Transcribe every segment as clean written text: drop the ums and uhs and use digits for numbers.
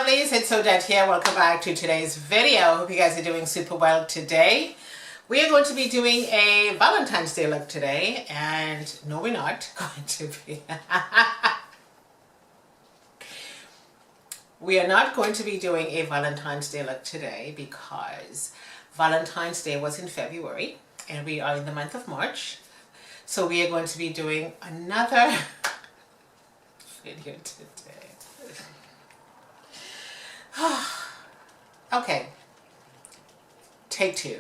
lovelies, it's Odette here. Welcome back to today's video. Hope you guys are doing super well today. We are going to be doing a Valentine's Day look today, and no, we're not going to be. We are not going to be doing a Valentine's Day look today because Valentine's Day was in February and we are in the month of March. So we are going to be doing another video today. Okay, take two.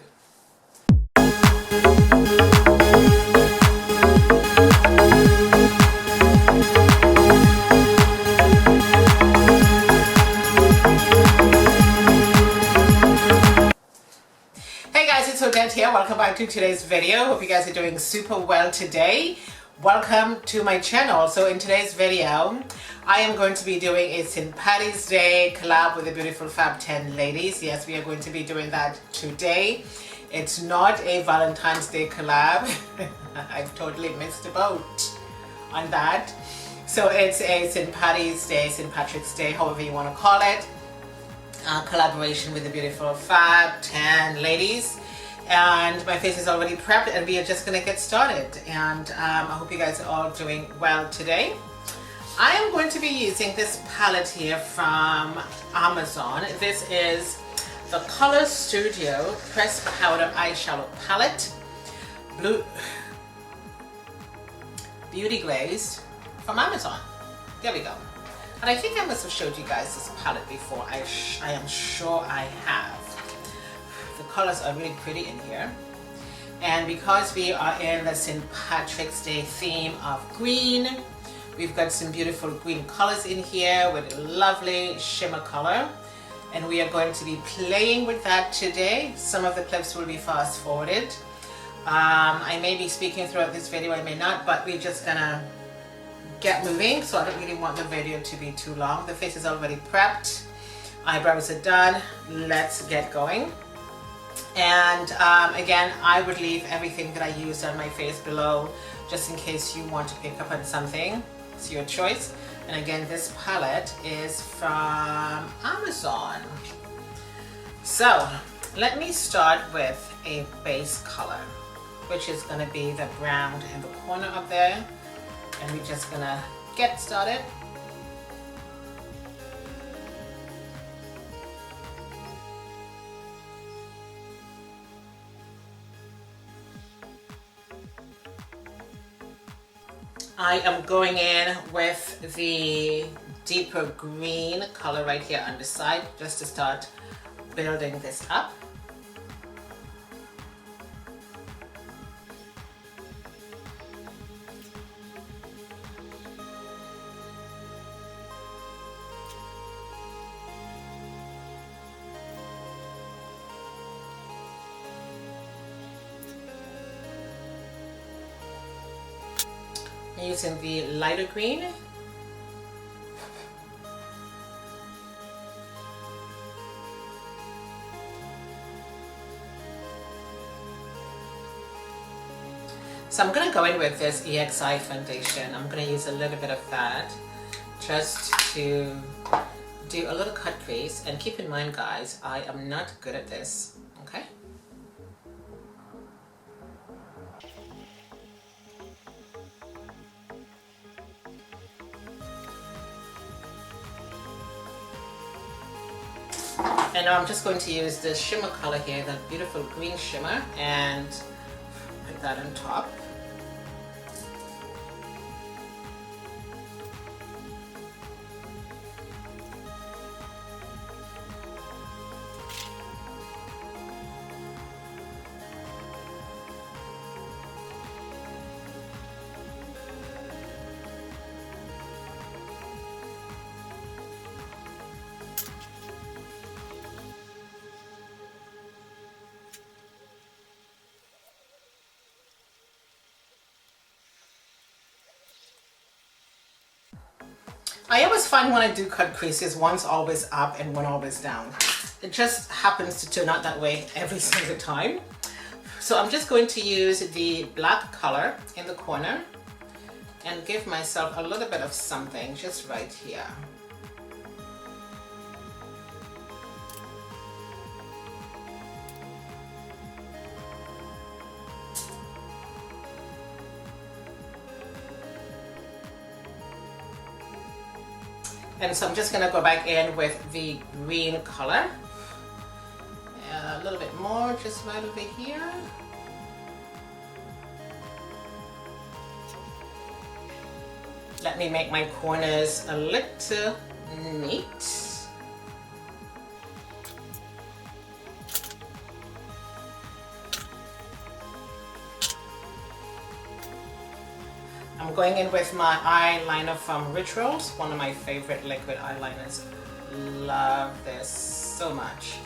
Hey guys, it's Odette here. Welcome back to today's video. Hope you guys are doing super well today. Welcome to my channel. So in today's video, I am going to be doing a St. Paddy's Day collab with the beautiful Fab 10 ladies. Yes, we are going to be doing that today. It's not a Valentine's Day collab. I've totally missed the boat on that. So it's a St. Paddy's Day, St. Patrick's Day, however you want to call it. Collaboration with the beautiful Fab 10 ladies. And my face is already prepped and we are just going to get started. And I hope you guys are all doing well today. I am going to be using this palette here from Amazon. This is the Color Studio Pressed Powder Eyeshadow Palette. Beauty Glazed from Amazon. There we go. And I think I must have showed you guys this palette before. I am sure I have. The colors are really pretty in here. And because we are in the St. Patrick's Day theme of green, we've got some beautiful green colors in here with a lovely shimmer color. And we are going to be playing with that today. Some of the clips will be fast forwarded. I may be speaking throughout this video, I may not, but we're just gonna get moving. So I don't really want the video to be too long. The face is already prepped. Eyebrows are done. Let's get going. And again, I would leave everything that I used on my face below just in case you want to pick up on something. It's your choice. And again, this palette is from Amazon. So let me start with a base color, which is going to be the brown in the corner up there. And we're just going to get started. I am going in with the deeper green color right here on the side just to start building this up. Using the lighter green. So I'm going to go in with this EXI foundation. I'm going to use a little bit of that just to do a little cut crease. And keep in mind, guys, I am not good at this, okay? And now I'm just going to use the shimmer color here, that beautiful green shimmer, and put that on top. I always find when I do cut creases, one's always up and one always down. It just happens to turn out that way every single time. So I'm just going to use the black color in the corner and give myself a little bit of something just right here. And so I'm just gonna go back in with the green color. A little bit more, just right over here. Let me make my corners a little neat. I'm going in with my eyeliner from Rituals, one of my favorite liquid eyeliners. Love this so much.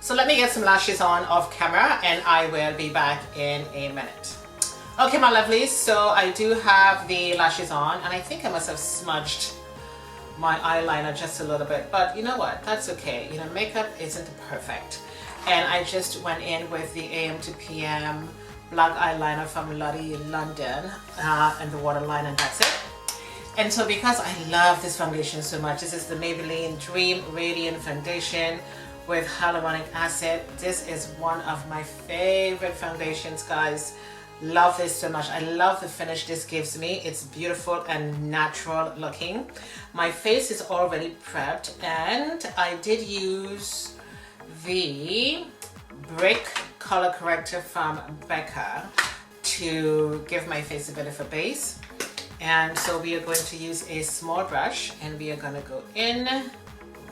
So let me get some lashes on off camera and I will be back in a minute. Okay, my lovelies, so I do have the lashes on and I think I must have smudged my eyeliner just a little bit, but you know what, that's okay. You know, makeup isn't perfect. And I just went in with the AM to PM black eyeliner from Lottie London and the waterline, and that's it. And so because I love this foundation so much, this is the Maybelline Dream Radiant Foundation with hyaluronic acid. This is one of my favorite foundations, guys. Love this so much. I love the finish this gives me. It's beautiful and natural looking. My face is already prepped and I did use the Brick color corrector from Becca to give my face a bit of a base. And so we are going to use a small brush and we are going to go in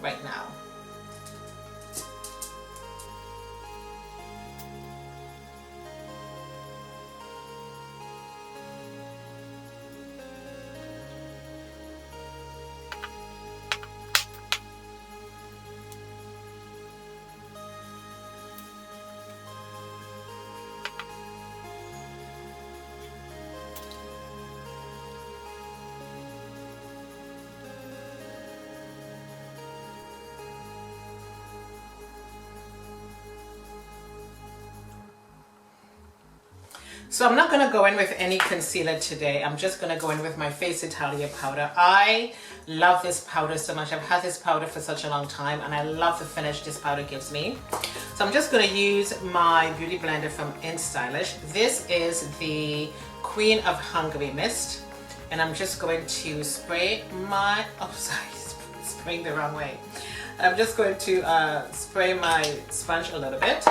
right now. So I'm not going to go in with any concealer today. I'm just going to go in with my Face Italia powder. I love this powder so much. I've had this powder for such a long time and I love the finish this powder gives me. So I'm just going to use my beauty blender from InStylish. This is the Queen of Hungary mist. And I'm just going to spray my, oh sorry, spraying the wrong way. I'm just going to spray my sponge a little bit.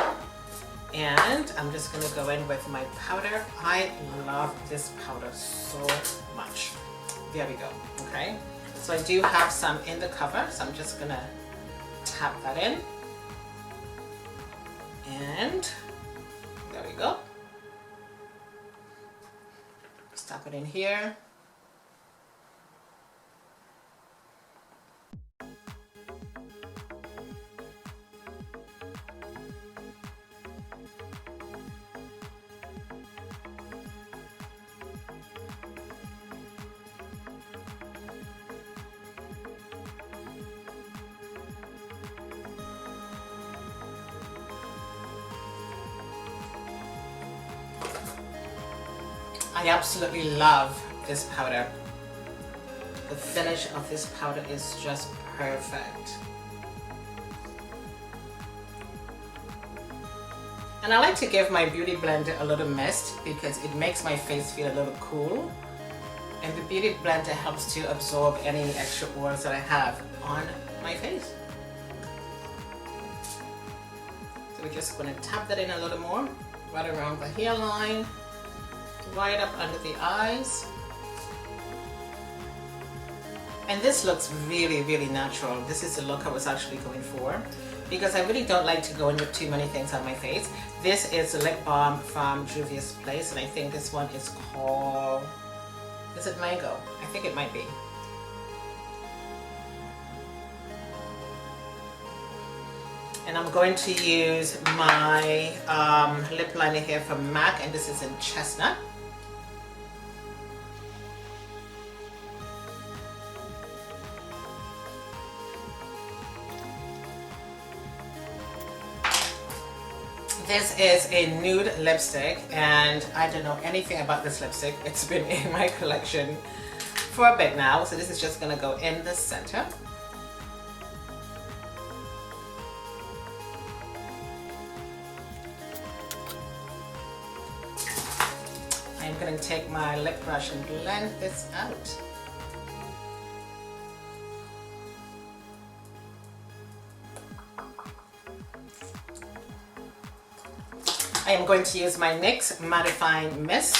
And I'm just going to go in with my powder. I love this powder so much. There we go. Okay. So I do have some in the cover. So I'm just going to tap that in. And there we go. Just tap it in here. I absolutely love this powder. The finish of this powder is just perfect. And I like to give my beauty blender a little mist because it makes my face feel a little cool. And the beauty blender helps to absorb any extra oils that I have on my face. So we're just going to tap that in a little more, right around the hairline. Right up under the eyes. And this looks really, really natural. This is the look I was actually going for because I really don't like to go in with too many things on my face. This is the lip balm from Juvia's Place and I think this one is called, is it Mango? I think it might be. And I'm going to use my lip liner here from MAC and this is in Chestnut. This is a nude lipstick, and I don't know anything about this lipstick. It's been in my collection for a bit now, so this is just gonna go in the center. I'm gonna take my lip brush and blend this out. I am going to use my NYX mattifying mist.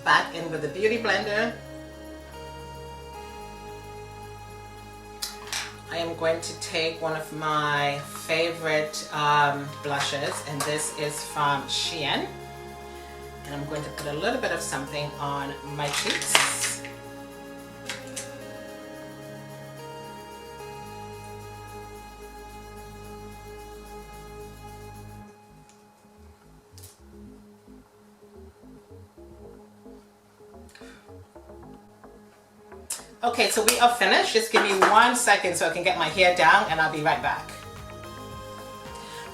Back in with the beauty blender. I am going to take one of my favorite blushes, and this is from Shaneill, and I'm going to put a little bit of something on my cheeks. Okay, so we are finished. Just give me 1 second so I can get my hair down, and I'll be right back.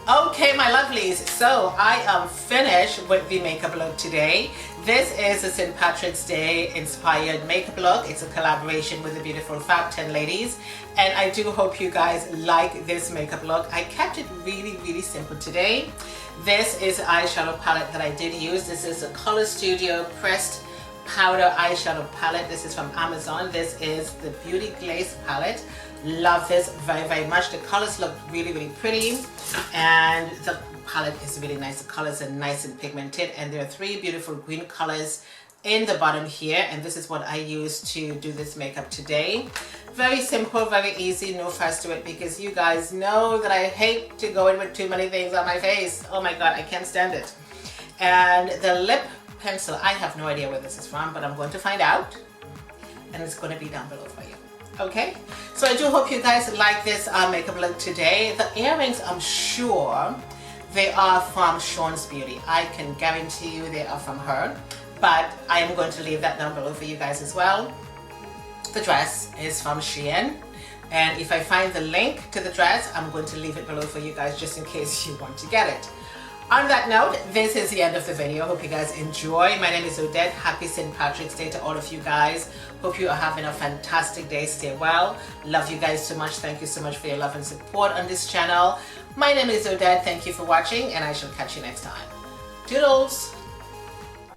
Okay, my lovelies, so I am finished with the makeup look today. This is a St. Patrick's Day inspired makeup look. It's a collaboration with the beautiful Fab 10 ladies, and I do hope you guys like this makeup look. I kept it really simple today. This is the eyeshadow palette that I did use. This is a Color Studio pressed powder eyeshadow palette. This is from Amazon. This is the Beauty Glaze palette. Love this very much. The colors look really pretty, and the palette is really nice. The colors are nice and pigmented, and there are 3 beautiful green colors in the bottom here, and this is what I used to do this makeup today. Very simple, very easy, no fuss to it, because you guys know that I hate to go in with too many things on my face. Oh my god, I can't stand it. And the lip pencil, I have no idea where this is from, but I'm going to find out, and it's going to be down below for you. Okay, so I do hope you guys like this makeup look today. The earrings, I'm sure they are from Sean's Beauty. I can guarantee you they are from her, but I am going to leave that down below for you guys as well. The dress is from Shein, and if I find the link to the dress, I'm going to leave it below for you guys just in case you want to get it. On that note, this is the end of the video. Hope you guys enjoy. My name is Odette. Happy St. Patrick's Day to all of you guys. Hope you are having a fantastic day. Stay well. Love you guys so much. Thank you so much for your love and support on this channel. My name is Odette. Thank you for watching, and I shall catch you next time. Toodles!